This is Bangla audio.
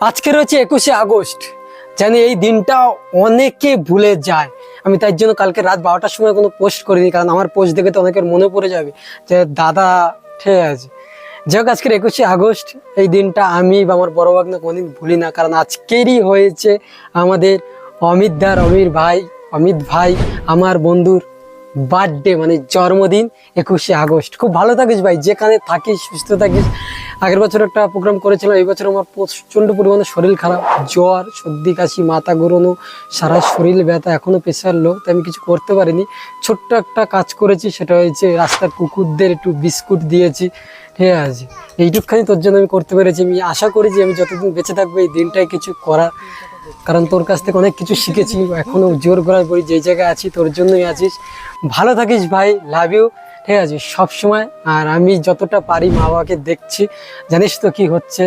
আজকে রয়েছে 21শে আগস্ট। জানি এই দিনটা অনেকে ভুলে যায়। আমি তাই জন্য কালকে রাত 12টার সময় কোনো পোস্ট করিনি, কারণ আমার পোস্ট দেখে তো অনেকের মনে পড়ে যাবে যে দাদা ঠিক আছে। যাই হোক, আজকের 21শে আগস্ট এই দিনটা আমি বা আমার বড় ভাগ্নে কোনোদিন ভুলি না, কারণ আজকেরই হয়েছে আমাদের অমিত ভাই আমার বন্ধুর বার্থডে, মানে জন্মদিন 21শে আগস্ট। খুব ভালো থাকিস ভাই, যেখানে থাকিস সুস্থ থাকিস। আগের বছর একটা প্রোগ্রাম করেছিলাম, এই বছর আমার প্রচণ্ড পরিমাণে শরীর খারাপ, জ্বর, সর্দি কাশি, মাথা ঘোরানো, সারা শরীর ব্যথা, এখনো প্রেশার লো, তাই আমি কিছু করতে পারিনি। ছোট্ট একটা কাজ করেছি, সেটা হয়েছে রাস্তার কুকুরদের একটু বিস্কুট দিয়েছি, ঠিক আছে। এইটুকখানি তোর জন্য আমি করতে পেরেছি। আমি আশা করি যে আমি যতদিন বেঁচে থাকবো এই দিনটায় কিছু করা, কারণ তোর কাছ থেকে অনেক কিছু শিখেছি। এখনো জোর গলায় পড়ি, যেই জায়গায় আছি তোর জন্যই আছিস। ভালো থাকিস ভাই, লাভ ইউ, ঠিক আছে সব সময়। আর আমি যতটা পারি মা বাবাকে দেখছি, জানিস তো কি হচ্ছে।